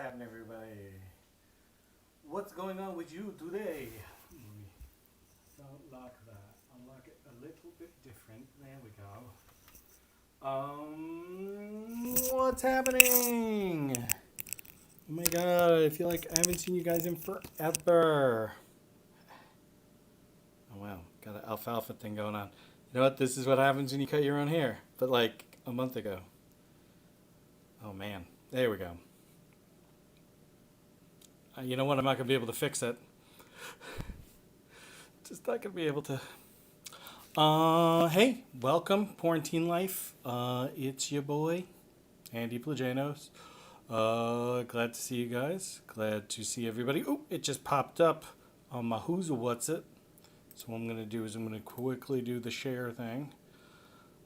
happening, everybody? What's going on with you today? Don't lock that. Unlock it a little bit different. There we go. What's happening? Oh my god, I feel like I haven't seen you guys in forever. Oh wow, got an alfalfa thing going on. You know what? This is what happens when you cut your own hair, but like a month ago. Oh man, there we go. You know what? I'm not gonna be able to fix it. Just not gonna be able to. Hey, welcome, Quarantine Life. It's your boy, Andy Plajanos. Glad to see you guys. Glad to see everybody. Oh, it just popped up on my Who's What's It. So what I'm gonna do is I'm gonna quickly do the share thing.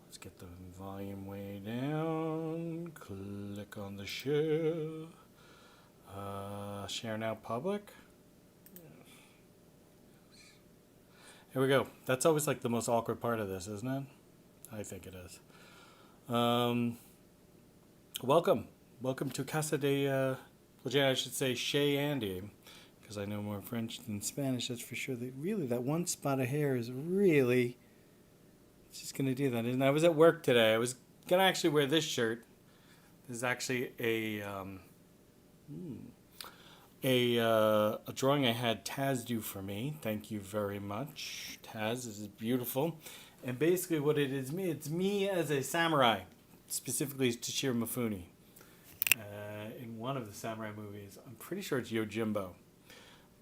Let's get the volume way down. Click on the share. Share now public. Here we go. That's always like the most awkward part of this, isn't it? I think it is. Welcome. Welcome to Casa de I should say Chez Andy, because I know more French than Spanish, that's for sure. That one spot of hair is really... It's just going to do that. And I was at work today. I was going to actually wear this shirt. This is actually a drawing I had Taz do for me. Thank you very much, Taz. This is beautiful. And basically what it is, it's me as a samurai, specifically Toshiro Mifune. In one of the samurai movies, I'm pretty sure it's Yojimbo.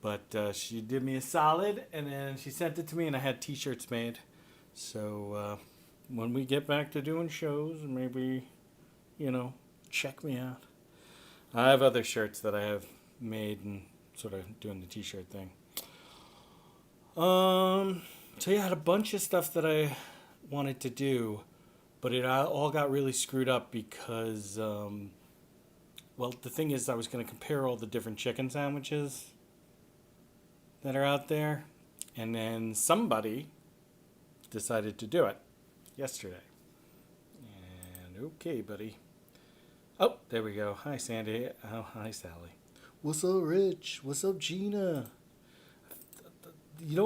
But she did me a solid, and then she sent it to me, and I had t-shirts made. So when we get back to doing shows, maybe, check me out. I have other shirts that I have made and sort of doing the t-shirt thing. So yeah, I had a bunch of stuff that I wanted to do, but it all got really screwed up because, the thing is I was going to compare all the different chicken sandwiches that are out there, and then somebody decided to do it yesterday. And okay, buddy. Oh, there we go. Hi, Sandy. Oh, hi, Sally. What's up, Rich? What's up, Gina?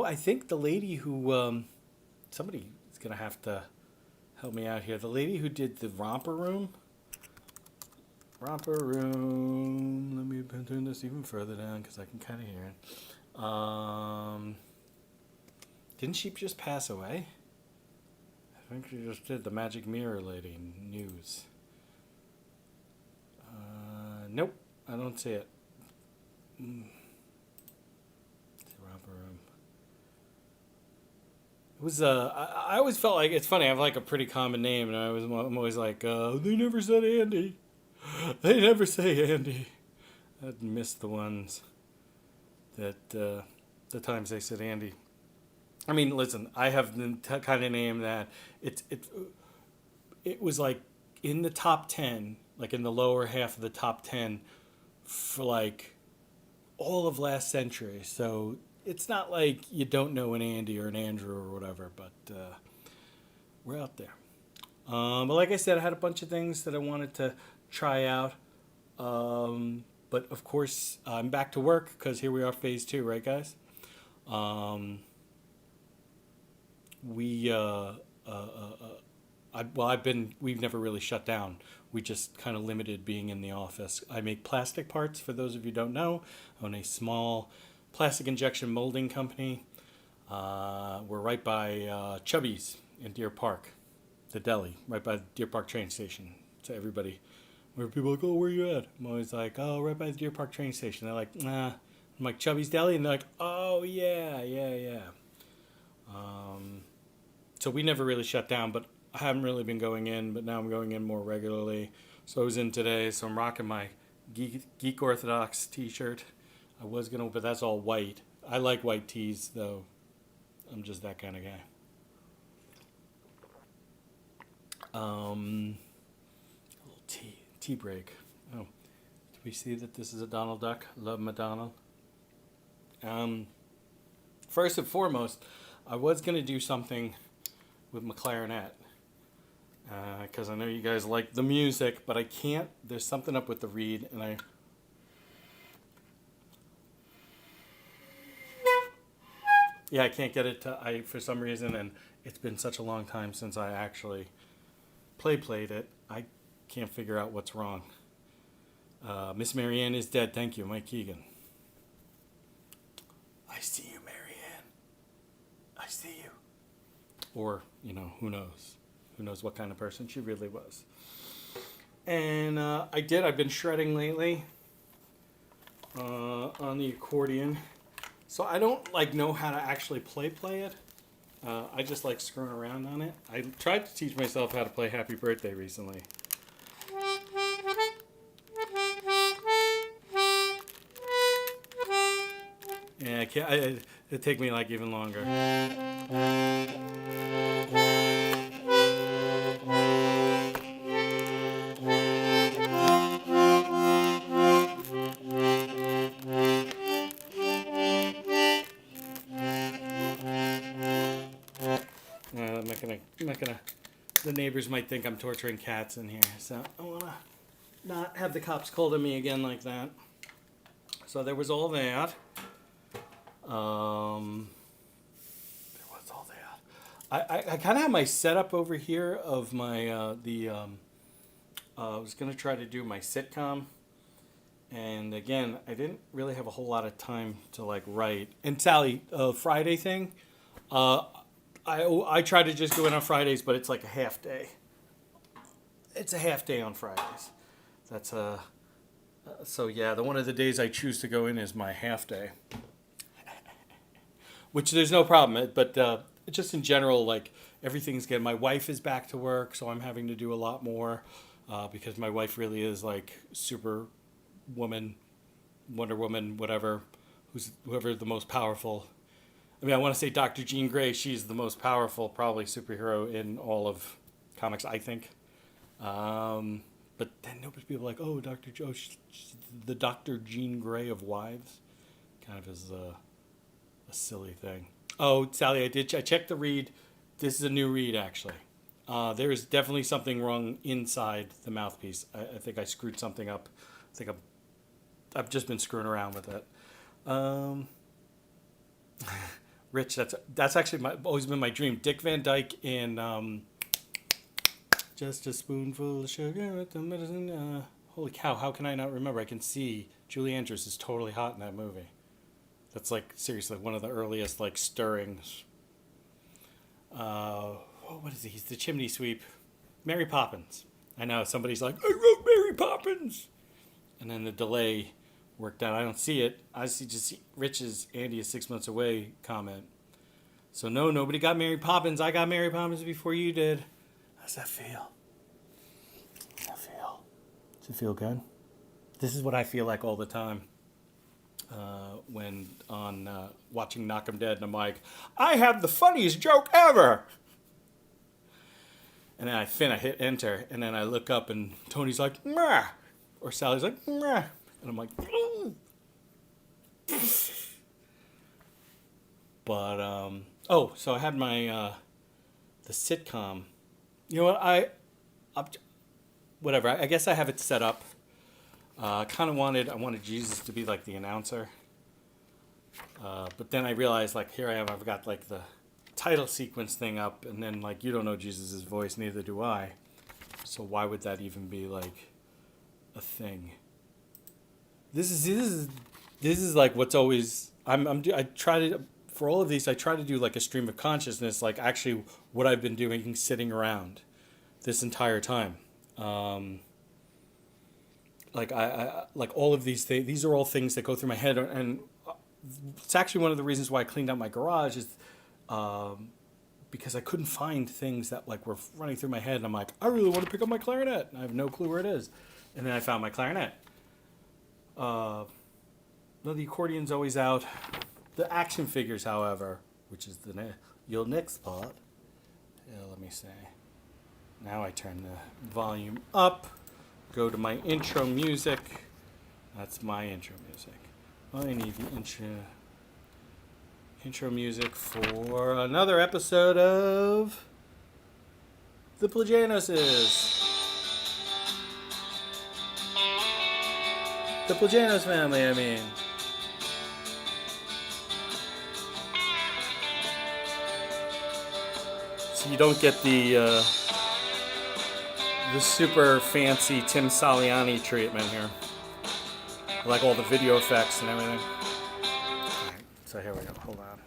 I think the lady who, somebody is going to have to help me out here. The lady who did the romper room. Let me turn this even further down because I can kind of hear it. Didn't she just pass away? I think she just did. The Magic Mirror lady news. Nope, I don't see it. The romper room. It was I always felt like it's funny. I have like a pretty common name, and I'm always like, they never said Andy. They never say Andy. I'd miss the ones that the times they said Andy. I mean, listen, I have the kind of name that it was like in the top 10, like in the lower half of the top 10 for like all of last century. So it's not like you don't know an Andy or an Andrew or whatever, but we're out there. But like I said, I had a bunch of things that I wanted to try out. But of course, I'm back to work because here we are, phase 2, right, guys? We've never really shut down. We just kind of limited being in the office. I make plastic parts, for those of you who don't know. I own a small plastic injection molding company. We're right by Chubby's in Deer Park, the deli, right by the Deer Park train station. So everybody, where people are like, oh, where you at? I'm always like, oh, right by the Deer Park train station. They're like, nah. I'm like, Chubby's Deli? And they're like, oh, yeah. So we never really shut down, but I haven't really been going in, but now I'm going in more regularly. So I was in today, so I'm rocking my Geek Orthodox t-shirt. I was going to, but that's all white. I like white tees, though. I'm just that kind of guy. A little tea break. Oh, do we see that this is a Donald Duck? Love my Donald. First and foremost, I was going to do something with my clarinet. Because I know you guys like the music, but I can't. There's something up with the reed, and Yeah, I can't get it to, for some reason, and it's been such a long time since I actually played it. I can't figure out what's wrong. Miss Marianne is dead. Thank you, Mike Keegan. I see you, Marianne. I see you. Or, who knows? Who knows what kind of person she really was. And I've been shredding lately on the accordion. So I don't know how to actually play it. I just like screwing around on it. I tried to teach myself how to play Happy Birthday recently. Yeah, it'd take me even longer. I'm not gonna. The neighbors might think I'm torturing cats in here, so I wanna not have the cops called on me again like that. So there was all that. There was all that. I kind of have my setup over here of my I was gonna try to do my sitcom, and again I didn't really have a whole lot of time to write. And Sally, Friday thing. I try to just go in on Fridays, but it's a half day. It's a half day on Fridays. That's so yeah. One of the days I choose to go in is my half day, which there's no problem. But just in general, everything's good. My wife is back to work, so I'm having to do a lot more because my wife really is super woman, Wonder Woman, whatever, whoever the most powerful. I mean, I want to say Dr. Jean Grey. She's the most powerful, probably, superhero in all of comics, I think. But then people are like, oh, Dr. Joe, she's the Dr. Jean Grey of wives. Kind of is a silly thing. Oh, Sally, I checked the reed. This is a new reed, actually. There is definitely something wrong inside the mouthpiece. I think I screwed something up. I think I've just been screwing around with it. Rich, that's actually always been my dream. Dick Van Dyke in Just a Spoonful of Sugar with the medicine. Holy cow, how can I not remember? I can see Julie Andrews is totally hot in that movie. That's seriously one of the earliest stirrings. What is he? He's the chimney sweep. Mary Poppins. I know, somebody's like, I wrote Mary Poppins! And then the delay worked out. I don't see it. I see Rich's Andy is 6 months away comment. So no, nobody got Mary Poppins. I got Mary Poppins before you did. How's that feel? Does it feel good? This is what I feel like all the time when on watching Knock 'em Dead, and I'm like, I have the funniest joke ever. And then I hit enter, and then I look up, and Tony's like, meh. Or Sally's like, meh. And I'm like, but, so I had my, the sitcom. You know what, whatever, I guess I have it set up. I wanted Jesus to be the announcer. But then I realized, here I am, I've got, the title sequence thing up, and then, you don't know Jesus' voice, neither do I. So why would that even be, a thing? This is what's always I try to for all of these I try to do a stream of consciousness, actually what I've been doing sitting around this entire time. I all of these things. These are all things that go through my head, and it's actually one of the reasons why I cleaned out my garage is because I couldn't find things that were running through my head, and I'm like, I really want to pick up my clarinet, and I have no clue where it is, and then I found my clarinet. No, the accordion's always out. The action figures, however, which is your next part. Let me say. Now I turn the volume up. Go to my intro music. That's my intro music. I need the intro music for another episode of The Plagianoses. The Plagianos family, I mean. So you don't get the super fancy Tim Saliani treatment here, like all the video effects and everything. Alright, so here we go. Hold on.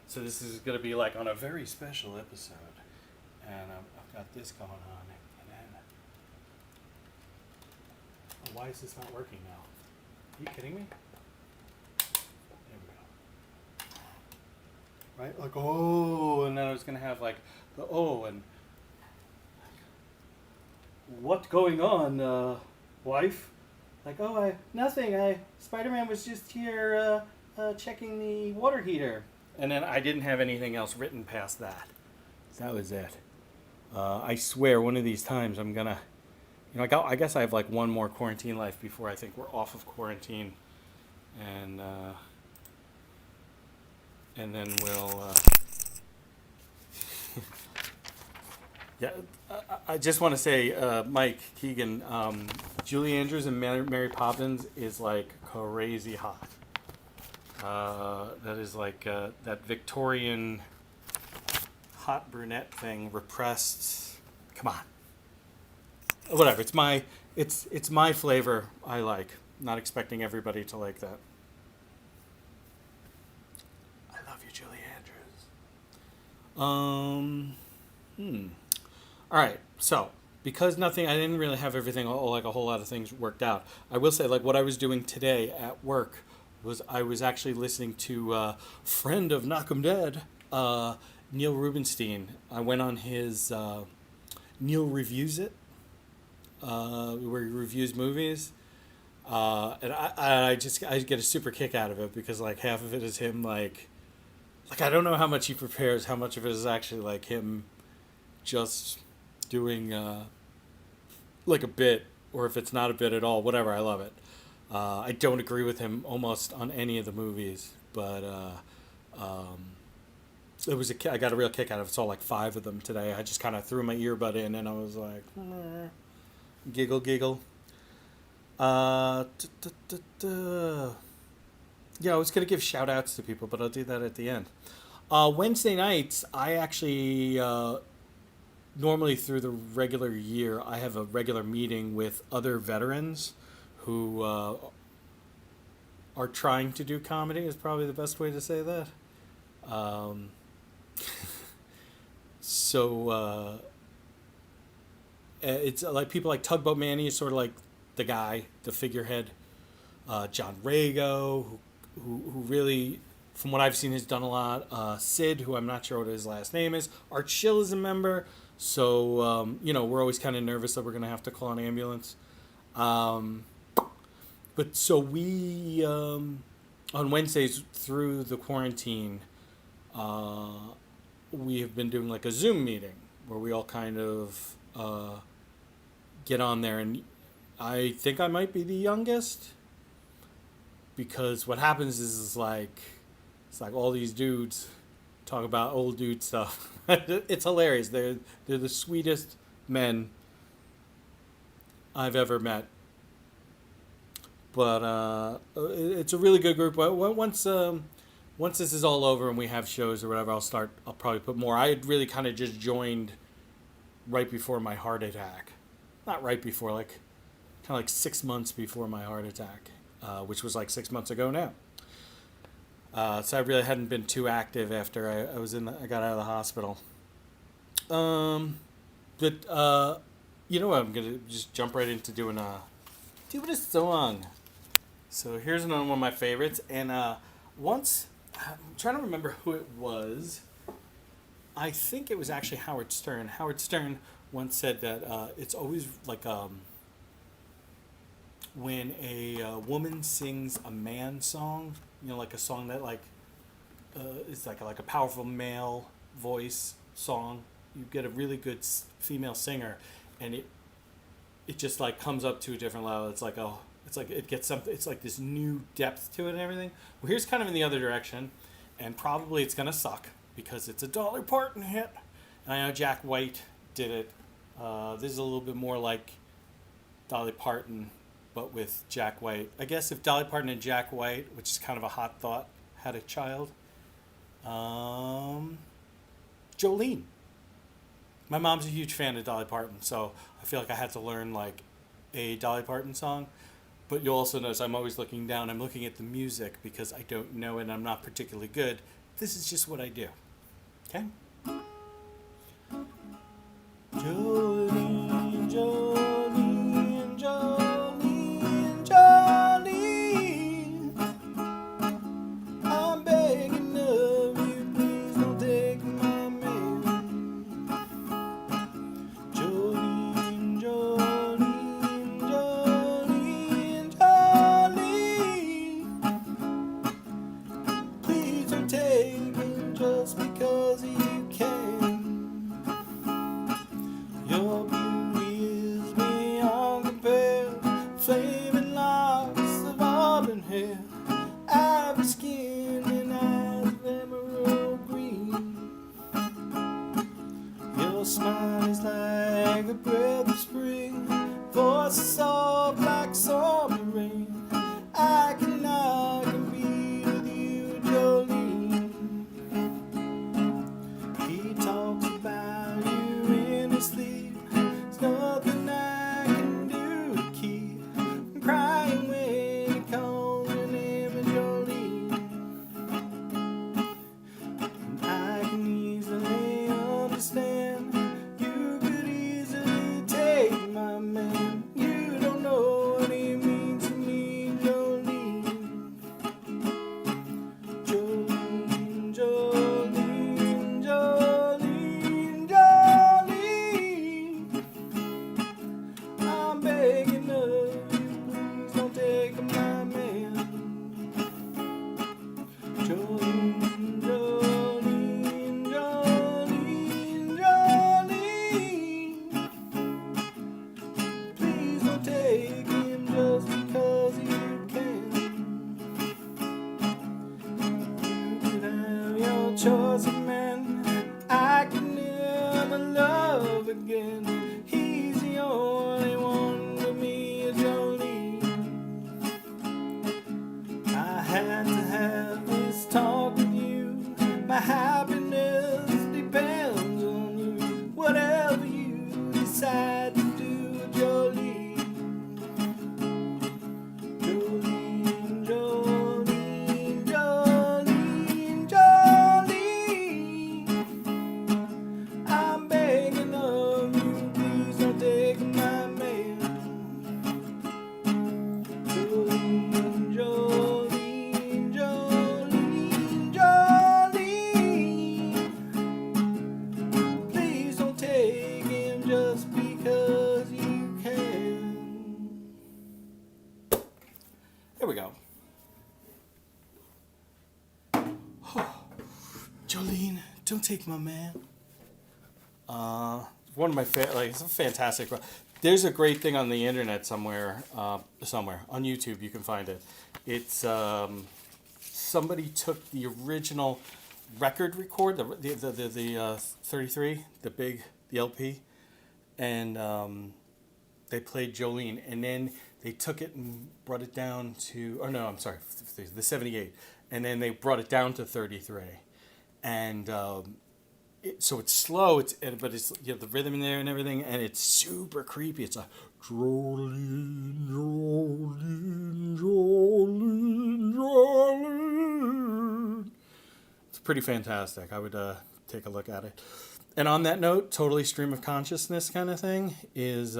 So this is going to be like on a very special episode, and I've got this going on, and then why is this not working now? Are you kidding me? There we go. Right, like oh, and then I was going to have like the oh and what going on, wife? Like oh, nothing. Spider-Man was just here checking the water heater. And then I didn't have anything else written past that. That was it. I swear, one of these times I'm gonna, I guess I have like one more quarantine life before I think we're off of quarantine, and then we'll. Yeah, I just want to say, Mike Keegan, Julie Andrews and Mary Poppins is like crazy hot. That is like that Victorian hot brunette thing, repressed. Come on, whatever. It's my flavor. I like. Not expecting everybody to like that. I love you, Julie Andrews. All right. So because I didn't really have everything like a whole lot of things worked out. I will say like what I was doing today at work. I was actually listening to friend of Knock 'em Dead, Neil Rubenstein. I went on his Neil Reviews It, where he reviews movies, and I get a super kick out of it because like half of it is him like I don't know how much he prepares, how much of it is actually like him just doing like a bit, or if it's not a bit at all, whatever. I love it. I don't agree with him almost on any of the movies, but it was I got a real kick out of it. Saw like 5 of them today. I just kind of threw my earbud in and I was like, giggle, giggle. Yeah, I was gonna give shout outs to people, but I'll do that at the end. Wednesday nights, I actually normally through the regular year, I have a regular meeting with other veterans who are trying to do comedy is probably the best way to say that. So it's like people like Tugboat Manny is sort of like the guy, the figurehead. John Rago, who really, from what I've seen, has done a lot. Sid, who I'm not sure what his last name is. Art Schill is a member. So, we're always kind of nervous that we're going to have to call an ambulance. But so we, on Wednesdays through the quarantine, we have been doing like a Zoom meeting where we all kind of get on there. And I think I might be the youngest because what happens is it's like all these dudes talk about old dude stuff. It's hilarious. They're the sweetest men I've ever met. But it's a really good group. Once this is all over and we have shows or whatever, I'll probably put more. I had really kind of just joined right before my heart attack. Not right before, like kind of like 6 months before my heart attack, which was like 6 months ago now. So I really hadn't been too active after I got out of the hospital. But you know what? I'm gonna just jump right into doing a song. So here's another one of my favorites, and once I'm trying to remember who it was. I think it was actually Howard Stern. Howard Stern once said that it's always like when a woman sings a man song, like a song that is like a powerful male voice song. You get a really good female singer, and it just like comes up to a different level. It's like it gets something. It's like this new depth to it and everything. Well, here's kind of in the other direction, and probably it's gonna suck because it's a Dolly Parton hit. And I know Jack White did it. This is a little bit more like Dolly Parton, but with Jack White. I guess if Dolly Parton and Jack White, which is kind of a hot thought, had a child, Jolene. My mom's a huge fan of Dolly Parton, so I feel like I had to learn like a Dolly Parton song. But you'll also notice I'm always looking down. I'm looking at the music because I don't know it and I'm not particularly good. This is just what I do. Okay? Jolene, Jolene, Jolene, Jolene. I'm begging of you, please don't take my man. Jolene, Jolene, Jolene, Jolene. Please don't take him just because you can. Your beauty is beyond compare. Flaming locks of auburn hair, ivory skin and eyes of emerald green. Your smile is like a breath of spring, voice is soft like summer rain. I cannot compete with you, Jolene. He talks about you in his sleep. There's nothing I can do to keep from crying when he calls your name is Jolene. And I can easily understand you could easily take my man. You don't know what he means to me, Jolene. Jolene, Jolene, Jolene, Jolene. I'm begging of you, please don't take my man. Jolene, Jolene, Jolene, Jolene. Please don't take him just because you can. You could have your choice of men. I can never love again. He's the only one for me, Jolene. I had to have this talk with you. My happiness depends on you. Whatever you decide to do, Jolene. Jolene, Jolene, Jolene, Jolene. I'm begging of you, please don't take my man. Jolene, Jolene, Jolene, Jolene. Please don't take him just because you can. There we go. Jolene, don't take my man. One of my it's a fantastic. There's a great thing on the internet somewhere on YouTube. You can find it. It's somebody took the original record record, the 33, the LP, and they played Jolene, and then they took it and brought it down to, oh no, I'm sorry, the 78, and then they brought it down to 33, and so it's slow, but it's the rhythm in there and everything, and it's super creepy. It's a Jolene, Jolene, Jolene, Jolene. It's pretty fantastic. I would take a look at it. And on that note, totally stream of consciousness kind of thing is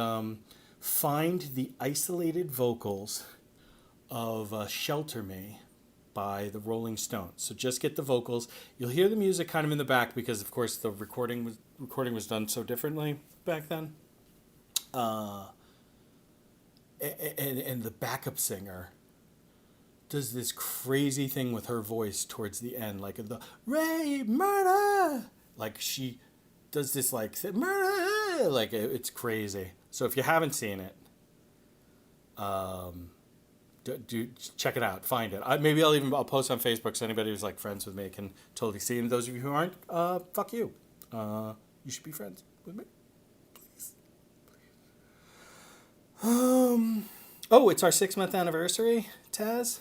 find the isolated vocals of Shelter Me by the Rolling Stones. So just get the vocals. You'll hear the music kind of in the back because, of course, the recording was done so differently back then. And the backup singer does this crazy thing with her voice towards the end, like the rape, murder, like she does this like murder, like it's crazy. So if you haven't seen it, do check it out, find it. Maybe I'll post on Facebook so anybody who's like friends with me can totally see. And those of you who aren't, fuck you. You should be friends with me, please. Oh, it's our 6-month anniversary, Taz.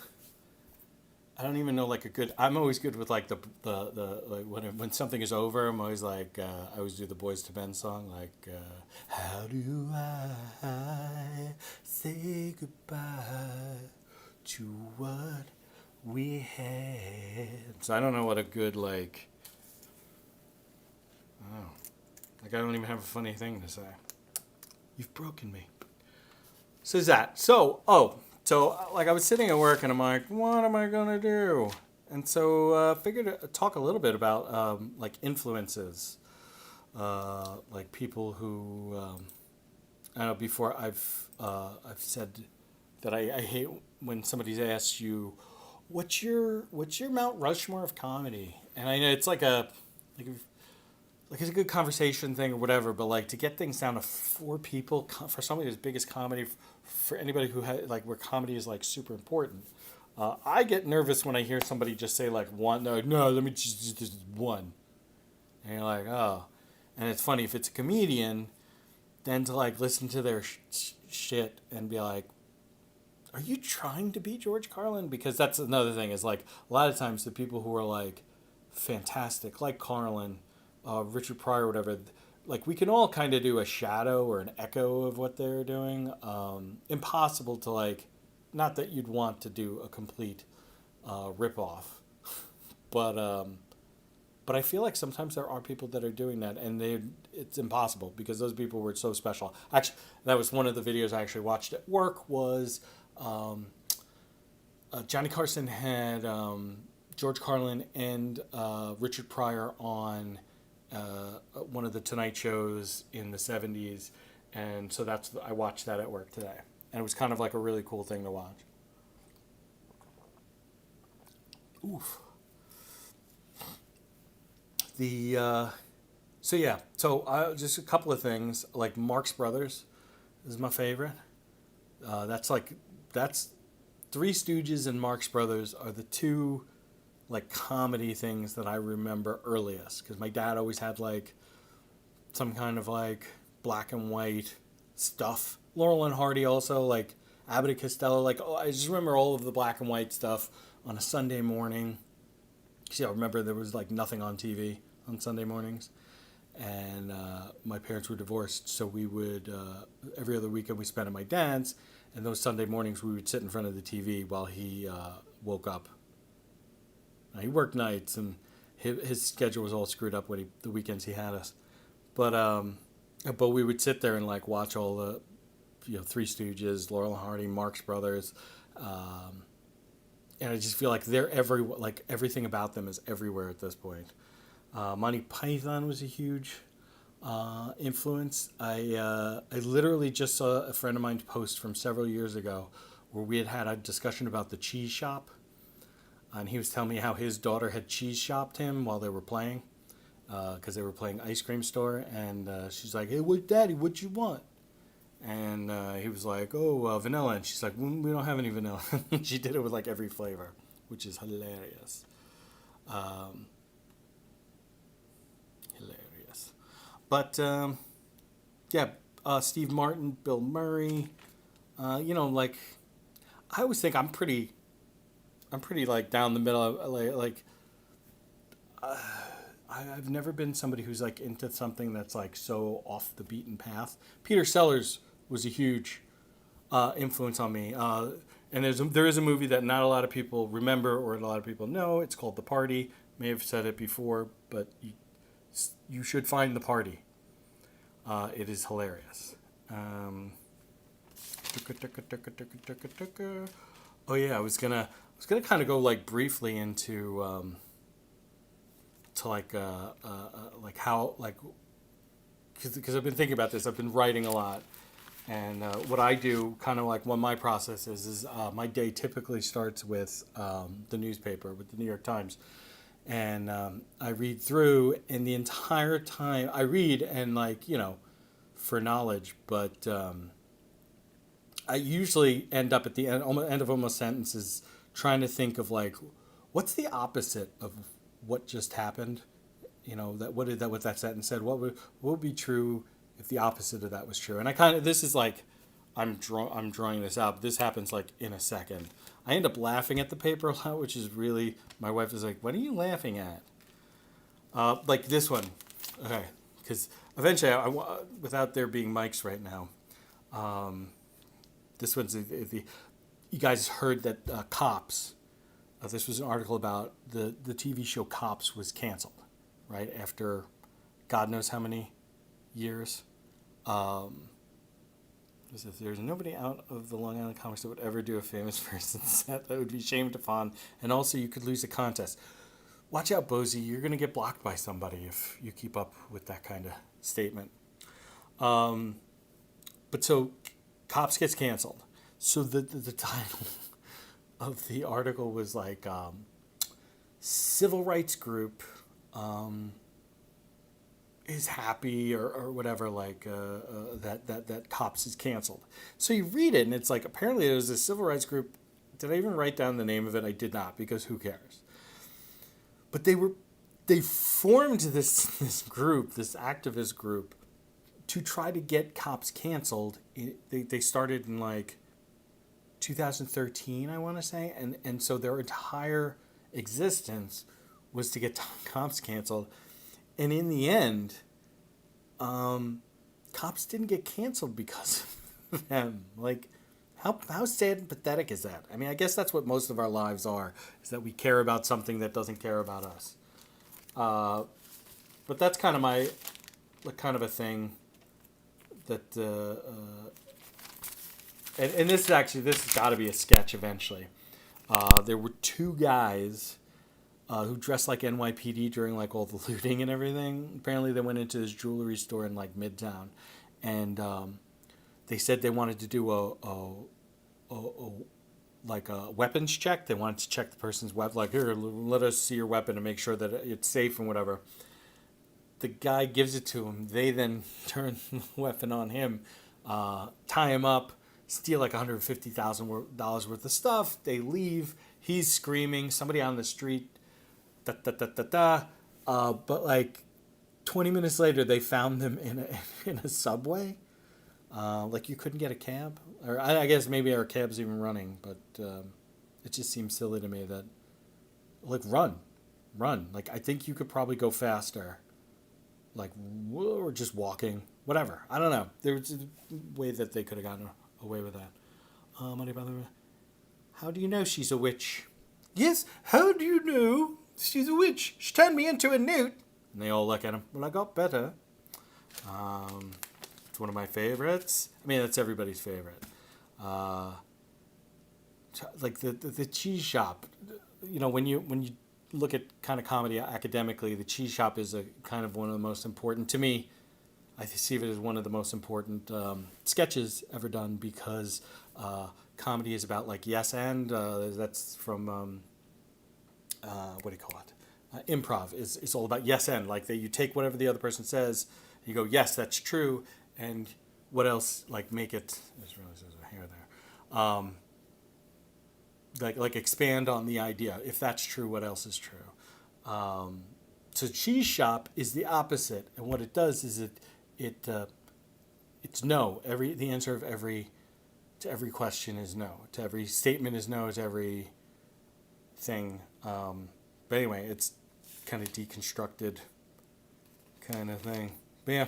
I don't even know like a good. I'm always good with like the like when something is over. I'm always like I always do the Boys to Men song like how do I say goodbye to what we had. So I don't know what a good like. Oh, like I don't even have a funny thing to say. You've broken me. So is that so like I was sitting at work and I'm like, what am I gonna do? And so figured to talk a little bit about like influences, like people who I know before I've said that I hate when somebody asks you, what's your Mount Rushmore of comedy? And I know it's like a like like it's a good conversation thing or whatever, but like to get things down to four people for somebody as big as comedy, for anybody who had like where comedy is like super important. I get nervous when I hear somebody just say like one. No, no, let me just one. And you're like, oh, and it's funny if it's a comedian, then to like listen to their shit and be like, are you trying to be George Carlin? Because that's another thing is like a lot of times the people who are like fantastic, like Carlin, Richard Pryor, whatever. Like we can all kind of do a shadow or an echo of what they're doing. Impossible to like, not that you'd want to do a complete rip off, but but I feel like sometimes there are people that are doing that, and it's impossible because those people were so special. Actually, that was one of the videos I actually watched at work. Was Johnny Carson had George Carlin and Richard Pryor on one of the Tonight shows in the 70s, and so I watched that at work today, and it was kind of like a really cool thing to watch. Oof. The so yeah, so just a couple of things like Marx Brothers is my favorite. That's Three Stooges and Marx Brothers are the two like comedy things that I remember earliest because my dad always had like some kind of like black and white stuff. Laurel and Hardy also like Abbott and Costello, like I just remember all of the black and white stuff on a Sunday morning. Yeah, I remember there was like nothing on TV on Sunday mornings, and my parents were divorced, so we would every other weekend we spent at my dad's, and those Sunday mornings we would sit in front of the TV while he woke up. Now, he worked nights, and his schedule was all screwed up when the weekends he had us, but we would sit there and like watch all the Three Stooges, Laurel and Hardy, Marx Brothers. And I just feel like like everything about them is everywhere at this point. Monty Python was a huge influence. I literally just saw a friend of mine post from several years ago where we had a discussion about the cheese shop, and he was telling me how his daughter had cheese shopped him while they were playing, because they were playing Ice Cream Store, and she's like, "Hey, Daddy, what you want?" And he was like, oh, vanilla. And she's like, we don't have any vanilla. She did it with like every flavor, which is hilarious. Hilarious. But, yeah, Steve Martin, Bill Murray. Like, I always think I'm pretty like down the middle. I've never been somebody who's like into something that's like so off the beaten path. Peter Sellers was a huge influence on me. And there is a movie that not a lot of people remember or a lot of people know. It's called The Party. May have said it before, but you should find The Party. It is hilarious. Oh yeah, I was gonna kind of go like briefly into to like how like because I've been thinking about this. I've been writing a lot. And what I do, kind of like what my process is my day typically starts with the newspaper, with the New York Times. And I read through, and the entire time I read, and like, for knowledge, but I usually end up at the end of almost sentences trying to think of like, what's the opposite of what just happened? What that sentence said? What would be true if the opposite of that was true? And this is like I'm drawing this out. But this happens like in a second. I end up laughing at the paper a lot, which is really, my wife is like, "What are you laughing at?" Like this one, okay, because eventually, without there being mics right now, this one's the you guys heard that Cops. This was an article about the TV show Cops was canceled, right after God knows how many years. There's nobody out of the Long Island comics that would ever do a famous person set, that would be shamed upon, and also you could lose a contest. Watch out, Bozy. You're going to get blocked by somebody if you keep up with that kind of statement. But so, Cops gets canceled. So the title of the article was like, civil rights group is happy or whatever, like that Cops is canceled. So you read it and it's like, apparently there's a civil rights group. Did I even write down the name of it? I did not, because who cares? But they formed this group, this activist group, to try to get Cops canceled. They started in like 2013, I want to say, and so their entire existence was to get Cops canceled. And in the end, Cops didn't get canceled because of them. Like, how sad and pathetic is that? I mean, I guess that's what most of our lives are, is that we care about something that doesn't care about us. But that's kind of a thing that, and this has got to be a sketch eventually. There were two guys who dressed like NYPD during like all the looting and everything. Apparently they went into this jewelry store in like Midtown, and they said they wanted to do a weapons check. They wanted to check the person's weapon, like, here, let us see your weapon and make sure that it's safe and whatever. The guy gives it to him. They then turn the weapon on him, tie him up, steal like $150,000 worth of stuff. They leave. He's screaming. Somebody on the street, da da da da da. But like 20 minutes later, they found them in a subway. Like you couldn't get a cab, or I guess maybe our cab's even running, but it just seems silly to me that, like, run. Like, I think you could probably go faster, like, or just walking, whatever. I don't know. There was a way that they could have gotten away with that. How do you know she's a witch? Yes, how do you know she's a witch? She turned me into a newt. And they all look at him. Well, I got better. It's one of my favorites. I mean, that's everybody's favorite. Like the cheese shop. You know, when you look at kind of comedy academically, the cheese shop is a kind of one of the most important, to me, I see it as one of the most important sketches ever done, because comedy is about like yes and. That's from what do you call it? Improv is all about yes and. Like you take whatever the other person says, you go, yes, that's true, and what else? Like make it. There's a hair there. Like expand on the idea. If that's true, what else is true? So cheese shop is the opposite, and what it does is it's no. The answer of to every question is no. To every statement is no. To every thing. But anyway, it's kind of deconstructed kind of thing. But yeah.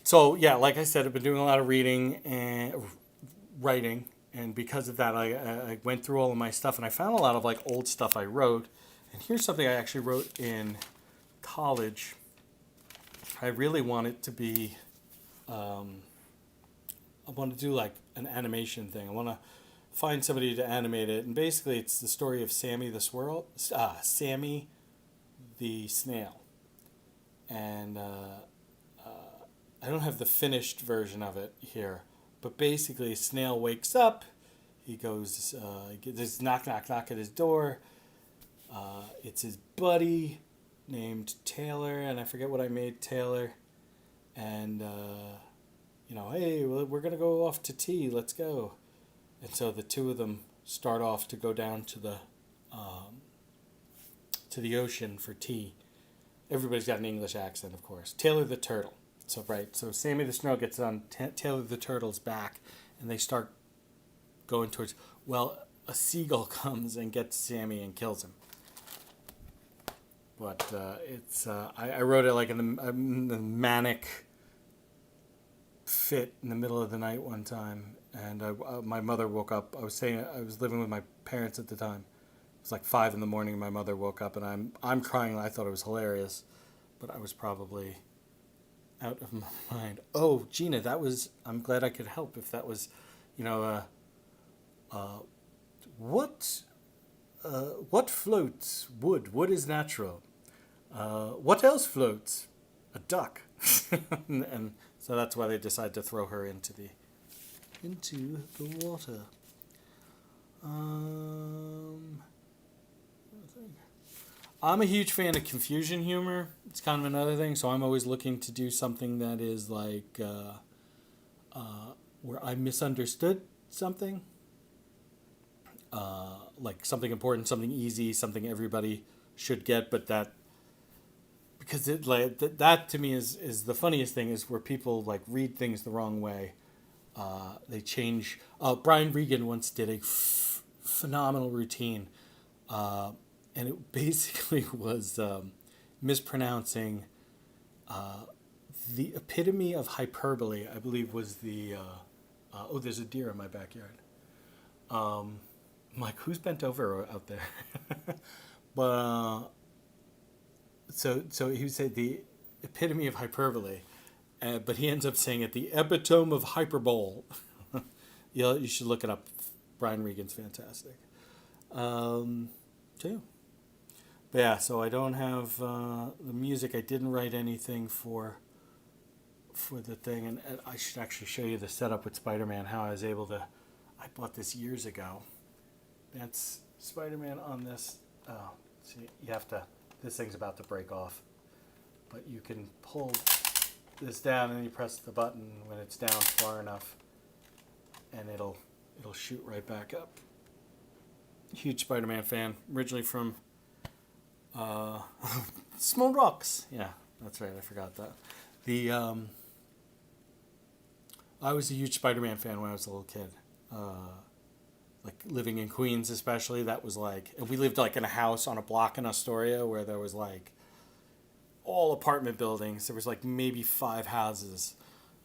So yeah, like I said, I've been doing a lot of reading and writing, and because of that, I went through all of my stuff, and I found a lot of like old stuff I wrote. And here's something I actually wrote in college. I really want it to be, I want to do like an animation thing. I want to find somebody to animate it, and basically it's the story of Sammy the snail, and I don't have the finished version of it here, but basically a snail wakes up, he goes, there's knock at his door, it's his buddy named Taylor, and I forget what I made Taylor, and hey, we're gonna go off to tea, let's go. And so the two of them start off to go down to the ocean for tea. Everybody's got an English accent, of course. Taylor the turtle. So Sammy the Snow gets on Taylor the Turtle's back, and they start going towards. Well, a seagull comes and gets Sammy and kills him. But I wrote it like in the manic fit in the middle of the night one time, and my mother woke up. I was living with my parents at the time. It was like 5 in the morning. My mother woke up, and I'm crying. I thought it was hilarious, but I was probably out of my mind. Oh, Gina, I'm glad I could help. If that was, what floats? Wood. Wood is natural. What else floats? A duck. and so that's why they decided to throw her into the water. I'm a huge fan of confusion humor. It's kind of another thing, so I'm always looking to do something that is like where I misunderstood something. Like something important, something easy, something everybody should get, but that because that to me is the funniest thing is where people like read things the wrong way. They change. Brian Regan once did a phenomenal routine. And it basically was mispronouncing the epitome of hyperbole, I believe was the... there's a deer in my backyard. I'm like, who's bent over out there? But so he would say the epitome of hyperbole, but he ends up saying it the epitome of hyperbole. You should look it up. Brian Regan's fantastic. Too. But yeah, so I don't have the music. I didn't write anything for the thing, and I should actually show you the setup with Spider-Man. How I was able to. I bought this years ago. That's Spider-Man on this. Oh, see, you have to. This thing's about to break off, but you can pull this down, and then you press the button when it's down far enough, and it'll shoot right back up. Huge Spider-Man fan, originally from Small Rocks. Yeah, that's right. I forgot that. I was a huge Spider-Man fan when I was a little kid. Like living in Queens, especially. That was like, and we lived like in a house on a block in Astoria where there was like all apartment buildings. There was like maybe 5 houses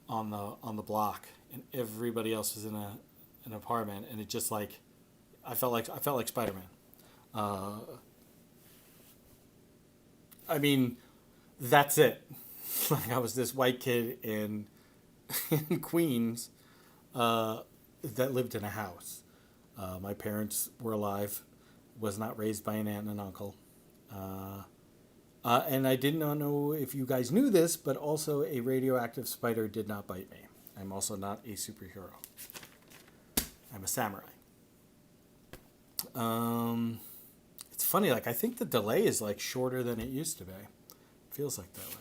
on the block, and everybody else was in an apartment, and it just like. I felt like Spider-Man. I mean, that's it. Like I was this white kid in Queens that lived in a house. My parents were alive. Was not raised by an aunt and an uncle. And I did not know if you guys knew this, but also a radioactive spider did not bite me. I'm also not a superhero. I'm a samurai. It's funny, like I think the delay is like shorter than it used to be. Feels like that way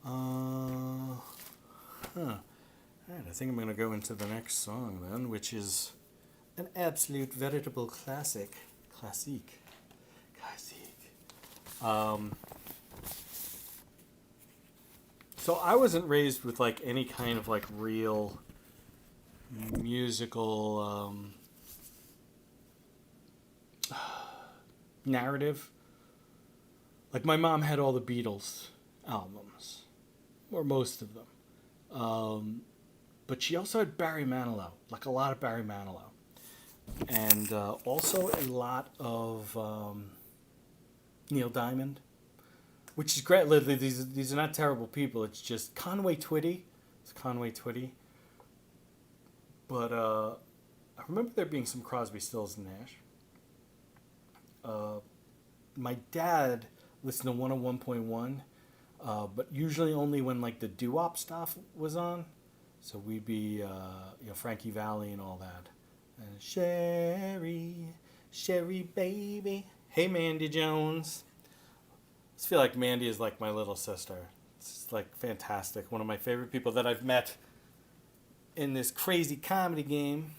anyway. Alright, I think I'm gonna go into the next song then, which is an absolute veritable classic. So I wasn't raised with like any kind of like real musical narrative. Like my mom had all the Beatles albums, or most of them, but she also had Barry Manilow, like a lot of Barry Manilow, and also a lot of Neil Diamond, which is great. Literally, these are not terrible people. It's just Conway Twitty. It's Conway Twitty. But I remember there being some Crosby, Stills, and Nash. My dad listened to 101.1, but usually only when like the doo-wop stuff was on. So we'd be, Frankie Valli and all that. And Sherry baby. Hey, Mandy Jones. I just feel like Mandy is like my little sister. It's like fantastic. One of my favorite people that I've met in this crazy comedy game.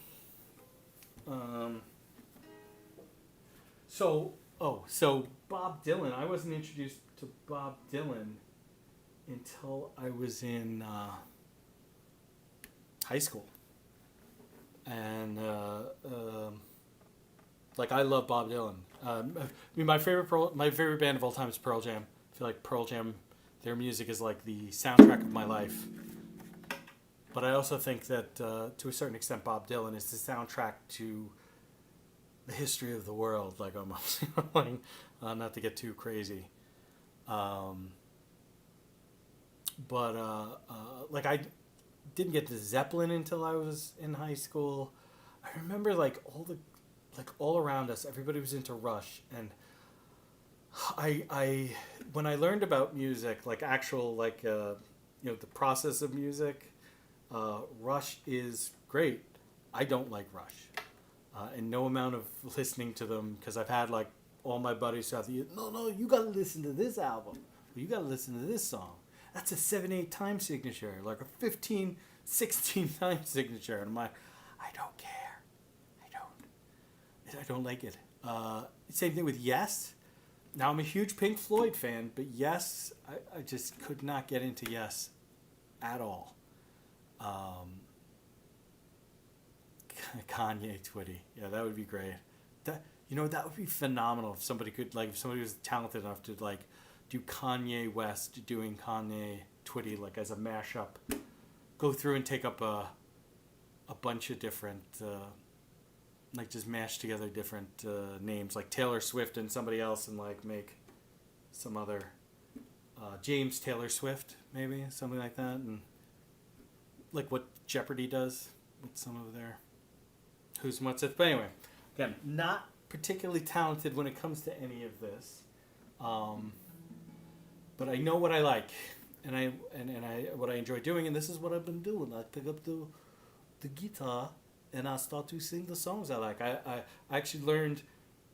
So Bob Dylan. I wasn't introduced to Bob Dylan until I was in high school. And like I love Bob Dylan. I mean, my favorite band of all time is Pearl Jam. I feel like Pearl Jam, their music is like the soundtrack of my life. But I also think that to a certain extent, Bob Dylan is the soundtrack to the history of the world, like almost. Like, not to get too crazy. But like I didn't get to Zeppelin until I was in high school. I remember like all around us, everybody was into Rush, and I when I learned about music, like actual like the process of music, Rush is great. I don't like Rush, and no amount of listening to them, because I've had like all my buddies throughout the year. No, you gotta listen to this album. You gotta listen to this song. That's a 7-8 time signature, like a 15-16 time signature. And I'm like, I don't care. I don't like it. Same thing with Yes. Now I'm a huge Pink Floyd fan, but Yes, I just could not get into Yes at all. Kanye Twitty. Yeah, that would be great. That would be phenomenal if somebody could, like, if somebody was talented enough to like do Kanye West doing Kanye Twitty like as a mashup. Go through and take up a bunch of different like just mash together different names like Taylor Swift and somebody else, and like make some other James Taylor Swift, maybe something like that, and like what Jeopardy does with some of their who's and what's it. But anyway, again, not particularly talented when it comes to any of this, but I know what I like, and I what I enjoy doing, and this is what I've been doing. I pick up the guitar and I start to sing the songs I like. I actually learned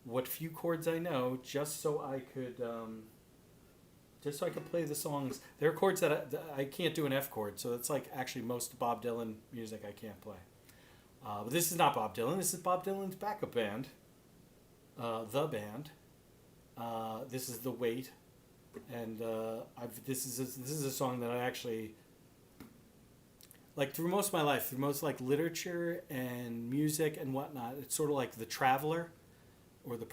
what few chords I know just so I could play the songs. There are chords that I can't do an F chord, so it's like actually most Bob Dylan music I can't play. But this is not Bob Dylan. This is Bob Dylan's backup band, the band. This is The Wait, and this is a song that I actually like through most of my life, through most like literature and music and whatnot. It's sort of like the traveler, or the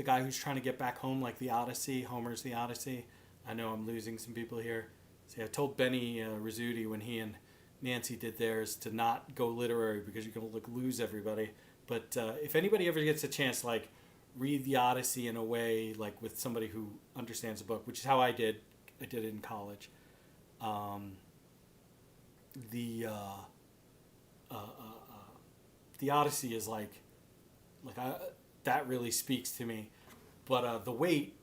guy who's trying to get back home, like the Odyssey, Homer's The Odyssey. I know I'm losing some people here. See, I told Benny Rizzuti when he and Nancy did theirs to not go literary because you're going to lose everybody. But if anybody ever gets a chance, like read the Odyssey in a way like with somebody who understands the book, which is how I did. I did it in college. The Odyssey is that really speaks to me, but The Wait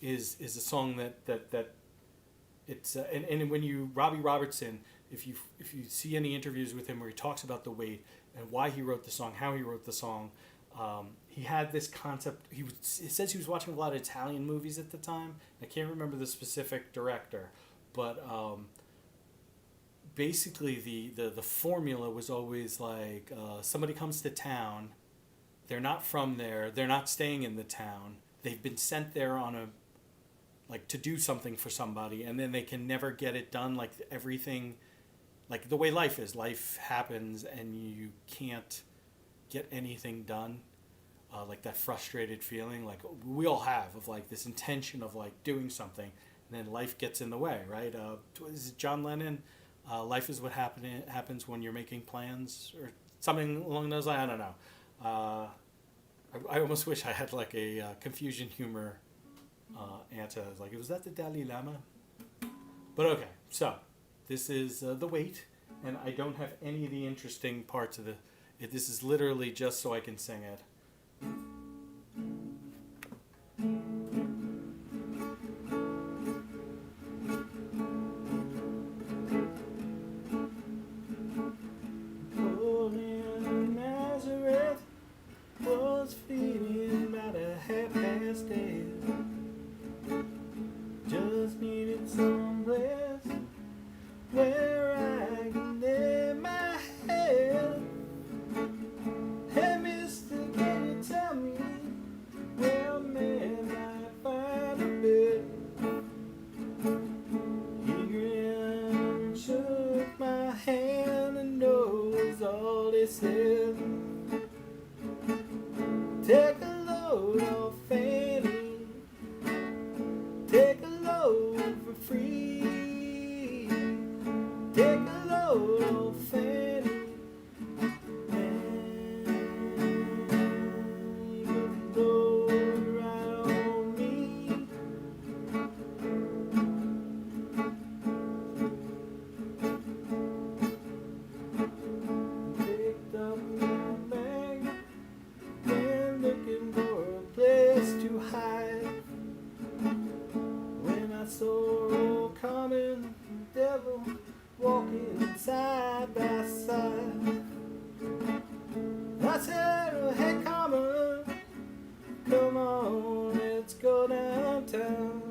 is a song that it's and when Robbie Robertson, if you see any interviews with him where he talks about The Wait and why he wrote the song, how he wrote the song, he had this concept. It says he was watching a lot of Italian movies at the time. I can't remember the specific director, but basically the formula was always like somebody comes to town, they're not from there, they're not staying in the town, they've been sent there on to do something for somebody, and then they can never get it done. Like everything, like the way life is, life happens and you can't get anything done. Like that frustrated feeling, like we all have, of like this intention of like doing something, and then life gets in the way, right? Is it John Lennon? Life is what happens when you're making plans, or something along those lines. I don't know. I almost wish I had like a confusion humor answer. Like, was that the Dalai Lama? But okay, so this is The Wait, and I don't have any of the interesting parts of this is literally just so I can sing it. Where I can lay my head, and Mr. they said, take a load off Fanny, take a load for free, take a load off Fanny. Walking side by side, I said, oh, hey, come on, let's go downtown.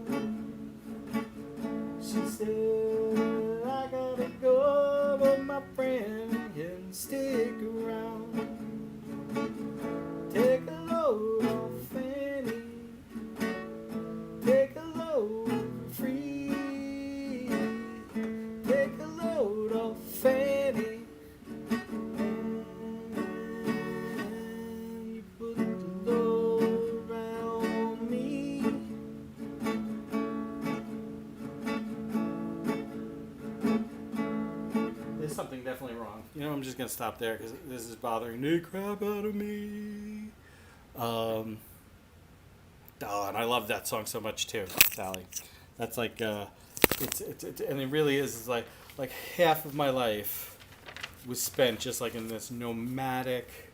She said, I gotta go, but my friend can stick around. Take a load off Fanny, take a load for free, take a load off Fanny, and you put the load right on me. There's something definitely wrong. You know, I'm just gonna stop there because this is bothering the crap out of me. Oh, and I love that song so much too, Sally. That's like, it's and it really is like half of my life was spent just like in this nomadic.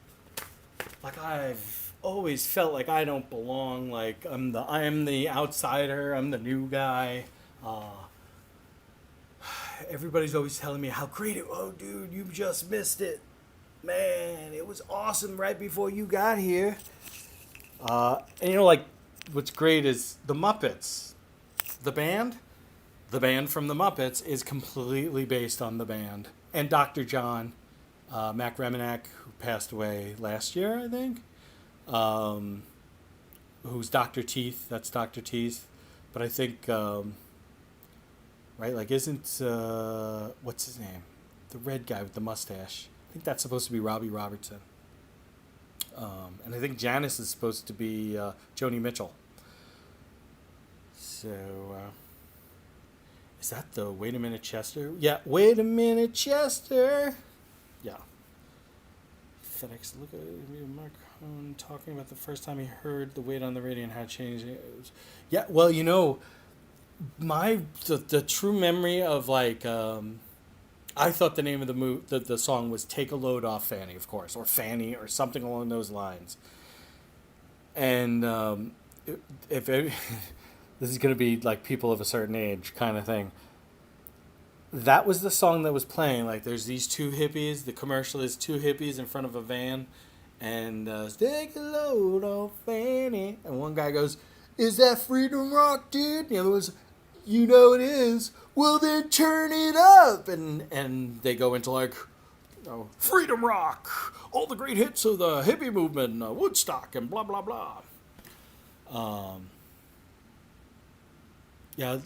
Like I've always felt like I don't belong. Like I am the outsider. I'm the new guy. Everybody's always telling me how great it. Oh, dude, you just missed it, man. It was awesome right before you got here. And you know, like, what's great is the Muppets, the band from the Muppets is completely based on the band. And Dr. John, Mac Reminack, who passed away last year, I think, who's Dr. Teeth, that's Dr. Teeth. But I think, right, like, isn't, what's his name? The red guy with the mustache. I think that's supposed to be Robbie Robertson. And I think Janice is supposed to be Joni Mitchell. So, is that the Wait a Minute Chester? Yeah, Wait a Minute Chester. Yeah. FedEx, look at Mark Cohn talking about the first time he heard the Wait on the radio and how it changed it. Yeah, well, you know, the true memory of like, I thought the name of the song was Take a Load Off Fanny, of course, or Fanny, or something along those lines. And if it, this is going to be like people of a certain age kind of thing, that was the song that was playing. Like, there's these two hippies, the commercial is two hippies in front of a van, and take a load off Fanny. And one guy goes, is that Freedom Rock, dude? And the other was, you know it is. Well, then turn it up. And they go into like, you know, Freedom Rock, all the great hits of the hippie movement, Woodstock, and blah, blah, blah. Yeah,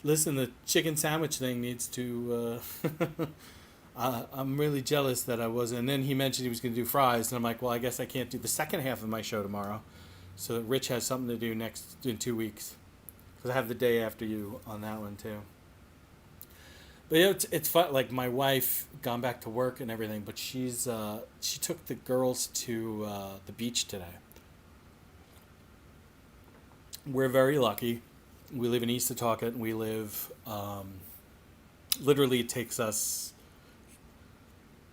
listen, the chicken sandwich thing needs to, I'm really jealous that I wasn't. And then he mentioned he was going to do fries, and I'm like, well, I guess I can't do the second half of my show tomorrow. So that Rich has something to do in 2 weeks. Because I have the day after you on that one, too. But yeah, it's fun. Like, my wife gone back to work and everything, but she took the girls to the beach today. We're very lucky. We live in East Setauket, and we live, literally it takes us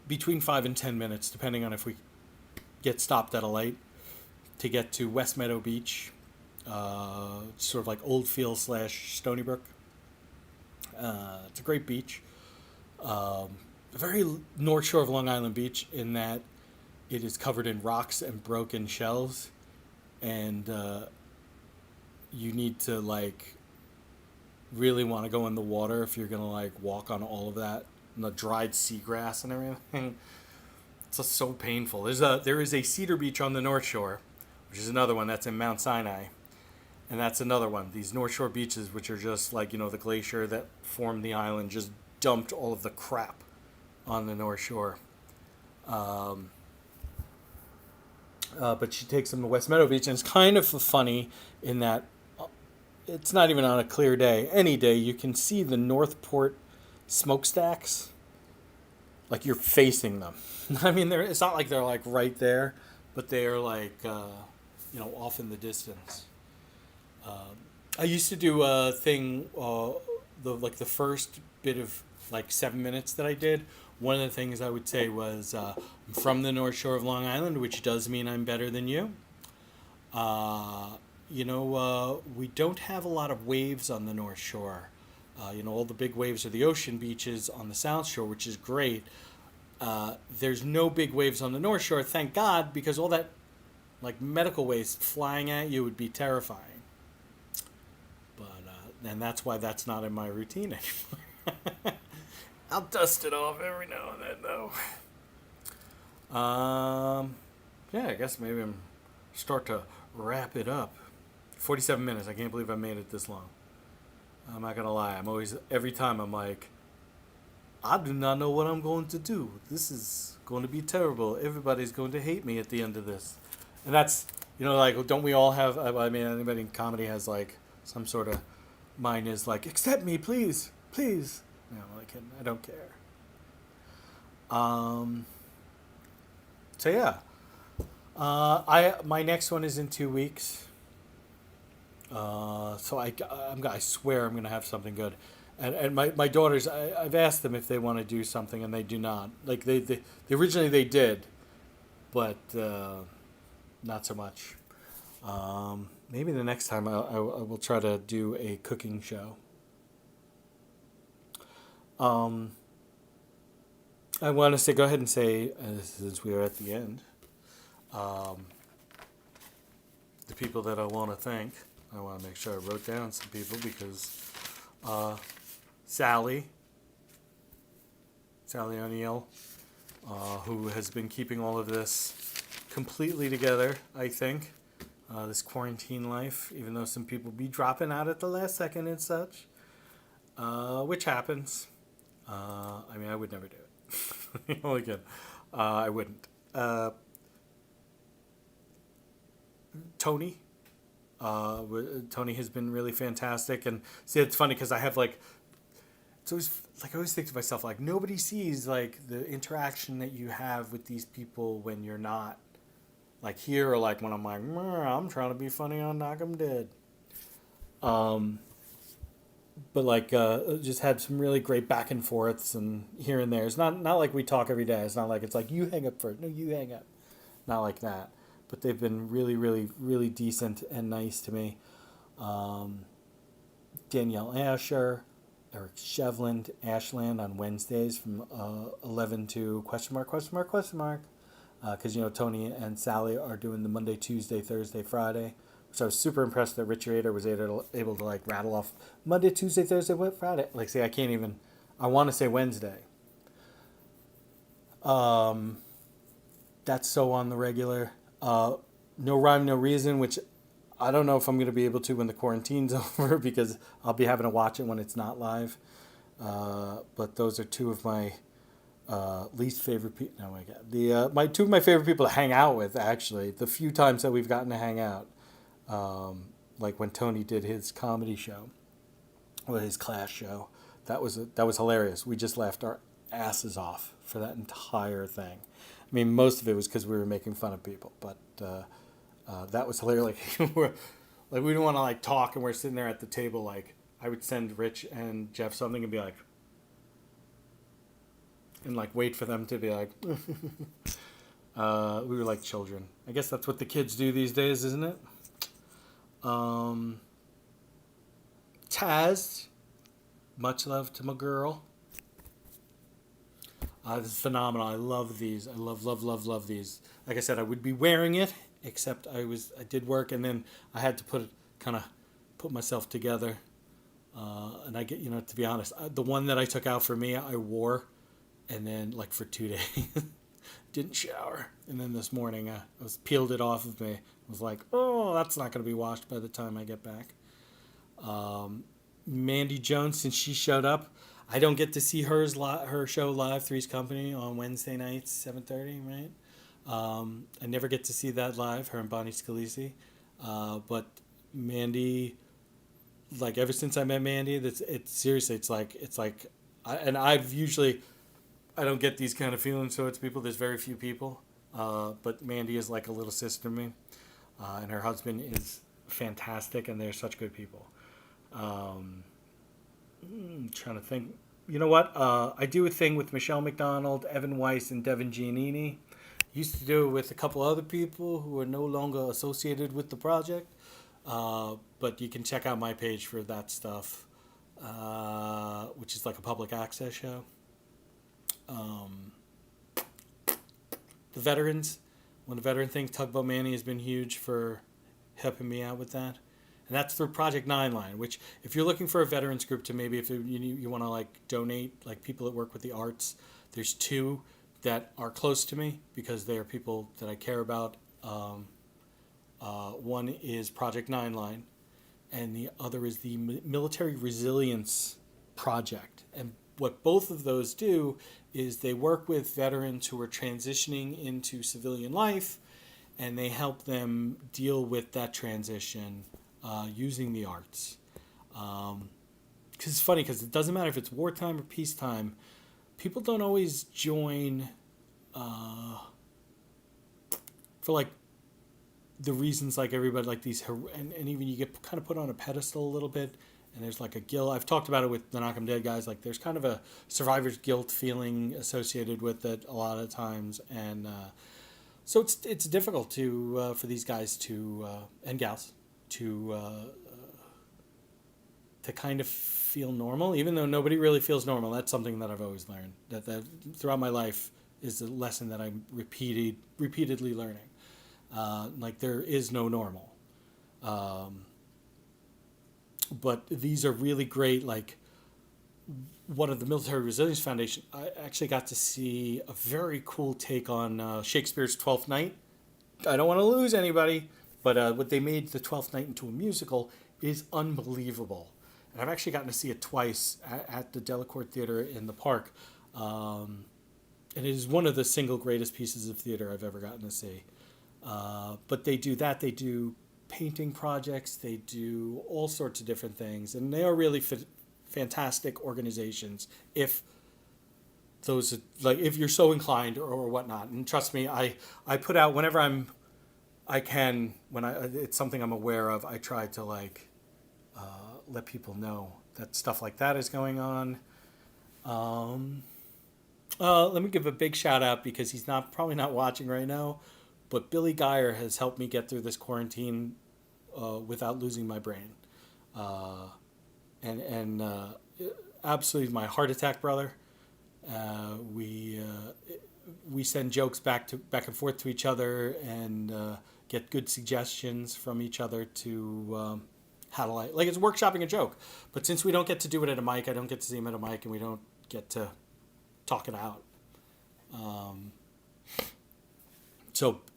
between 5 and 10 minutes, depending on if we get stopped at a light, to get to West Meadow Beach, sort of like Oldfield / Stony Brook. It's a great beach. A very North Shore of Long Island beach in that it is covered in rocks and broken shells, and you need to like really want to go in the water if you're gonna like walk on all of that and the dried seagrass and everything. It's just so painful. There is a cedar beach on the North Shore, which is another one that's in Mount Sinai. And that's another one. These North Shore beaches, which are just like, you know, the glacier that formed the island, just dumped all of the crap on the North Shore. Um, but she takes them to West Meadow Beach, and it's kind of funny in that it's not even on a clear day. Any day, you can see the Northport smokestacks, like you're facing them. I mean, it's not like they're like right there, but they are like, off in the distance. I used to do a thing, the first bit of like 7 minutes that I did. One of the things I would say was, I'm from the North Shore of Long Island, which does mean I'm better than you. We don't have a lot of waves on the North Shore. All the big waves are the ocean beaches on the South Shore, which is great. There's no big waves on the North Shore, thank God, because all that like medical waste flying at you would be terrifying. But and that's why that's not in my routine anymore. I'll dust it off every now and then, though. Yeah, I guess maybe I'm start to wrap it up. 47 minutes. I can't believe I made it this long. I'm not gonna lie. Every time I'm like, I do not know what I'm going to do. This is going to be terrible. Everybody's going to hate me at the end of this. And that's, like, don't we all have, I mean, anybody in comedy has, like, some sort of, mine is like, accept me, please, please. No, I'm only kidding. I don't care. So, yeah. My next one is in 2 weeks. So I swear I'm going to have something good. And my daughters, I've asked them if they want to do something, and they do not. Like, they originally they did, but not so much. Maybe the next time I will try to do a cooking show. I want to go ahead and say, since we are at the end, the people that I want to thank, I want to make sure I wrote down some people because Sally O'Neill, who has been keeping all of this completely together, I think, this quarantine life, even though some people be dropping out at the last second and such, which happens. I mean, I would never do it. Only kidding. I wouldn't. Tony. Tony has been really fantastic, and see, it's funny because I have it's always like I always think to myself, like, nobody sees like the interaction that you have with these people when you're not like here, or like when I'm like, I'm trying to be funny on Knock 'Em Dead. But like just had some really great back and forths and here and there. It's not like we talk every day. It's not like it's like you hang up first. No, you hang up. Not like that. But they've been really, really, really decent and nice to me. Danielle Asher, Eric Shevland, Ashland on Wednesdays from 11 to question mark. Because, Tony and Sally are doing the Monday, Tuesday, Thursday, Friday. So I was super impressed that Richard Rader was able to like rattle off Monday, Tuesday, Thursday, Friday. Like, see, I can't even, I want to say Wednesday. That's so on the regular. No Rhyme, No Reason, which I don't know if I'm going to be able to when the quarantine's over because I'll be having to watch it when it's not live. But those are two of my least favorite people. No, my God. Two of my favorite people to hang out with, actually. The few times that we've gotten to hang out. Like when Tony did his comedy show, or his class show. That was hilarious. We just laughed our asses off for that entire thing. I mean, most of it was because we were making fun of people, but that was hilarious. Like we didn't want to like talk, and we're sitting there at the table. Like I would send Rich and Jeff something and be like, and like wait for them to be like. We were like children. I guess that's what the kids do these days, isn't it? Taz, much love to my girl. This is phenomenal. I love these. I love these. Like I said, I would be wearing it, except I did work, and then I had to put myself together. And I get, to be honest, the one that I took out for me, I wore, and then like for 2 days, didn't shower, and then this morning I peeled it off of me. I was like, oh, that's not going to be washed by the time I get back. Mandy Jones, since she showed up, I don't get to see her show live, Three's Company, on Wednesday nights, 7:30, right? I never get to see that live, her and Bonnie Scalise. But Mandy, like ever since I met Mandy, it's seriously, it's like, and I've usually I don't get these kind of feelings towards people. There's very few people, but Mandy is like a little sister to me, and her husband is fantastic, and they're such good people. Um, Trying to think. You know what? I do a thing with Michelle McDonald, Evan Weiss, and Devin Giannini. Used to do it with a couple other people who are no longer associated with the project. But you can check out my page for that stuff, which is like a public access show. Um, the veterans, one of the veteran things, Tugboat Manny has been huge for helping me out with that. And that's through Project Nine Line, which if you're looking for a veterans group to maybe if you want to like donate, like people that work with the arts, there's two that are close to me because they are people that I care about. One is Project Nine Line, and the other is the Military Resilience Project. And what both of those do is they work with veterans who are transitioning into civilian life, and they help them deal with that transition using the arts. Because it's funny, because it doesn't matter if it's wartime or peacetime, people don't always join for like the reasons like everybody like these and even you get kind of put on a pedestal a little bit, and there's like a guilt. I've talked about it with the Knock 'em Dead guys. Like there's kind of a survivor's guilt feeling associated with it a lot of times, and so it's difficult to for these guys to and gals to kind of feel normal, even though nobody really feels normal. That's something that I've always learned. That throughout my life is a lesson that I'm repeatedly learning. Like there is no normal. But these are really great. Like one of the Military Resilience Foundation, I actually got to see a very cool take on Shakespeare's Twelfth Night. I don't want to lose anybody, but what they made the Twelfth Night into a musical is unbelievable. And I've actually gotten to see it twice at the Delacorte Theater in the park. And it is one of the single greatest pieces of theater I've ever gotten to see. But they do that. They do painting projects. They do all sorts of different things. And they are really fantastic organizations if those, like, if you're so inclined or whatnot. And trust me, I put out whenever I can, it's something I'm aware of, I try to, like, let people know that stuff like that is going on. Let me give a big shout out because he's probably not watching right now, but Billy Geyer has helped me get through this quarantine without losing my brain, and absolutely my heart attack brother. We send jokes back and forth to each other and get good suggestions from each other to how to like it's workshopping a joke. But since we don't get to do it at a mic, I don't get to see him at a mic, and we don't get to talk it out.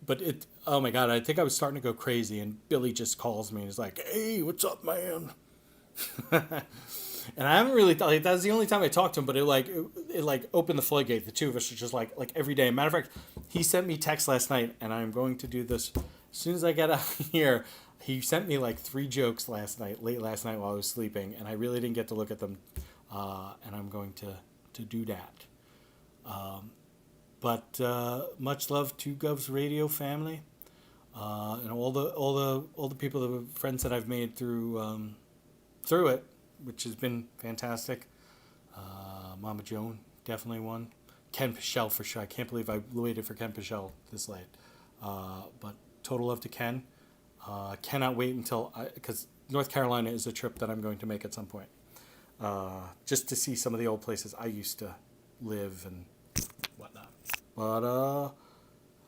But oh my God, I think I was starting to go crazy, and Billy just calls me and is like, "Hey, what's up, man?" And I haven't really thought, like, that's the only time I talked to him, but it opened the floodgate. The two of us are just like every day. Matter of fact, he sent me text last night, and I'm going to do this as soon as I get out here. He sent me like 3 jokes late last night while I was sleeping, and I really didn't get to look at them, and I'm going to do that. But much love to Govs Radio family, and all the people, the friends that I've made through it, which has been fantastic. Mama Joan, definitely one. Ken Pichelle for sure. I can't believe I waited for Ken Pichelle this late. But total love to Ken. Cannot wait because North Carolina is a trip that I'm going to make at some point. Just to see some of the old places I used to live and whatnot. But all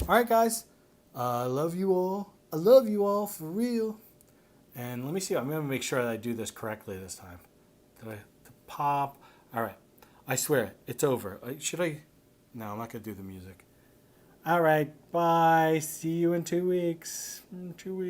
right, guys. I love you all. I love you all for real. And let me see. I'm going to make sure that I do this correctly this time. Did I pop? All right. I swear, it's over. Should I? No, I'm not going to do the music. All right. Bye. See you in 2 weeks. 2 weeks.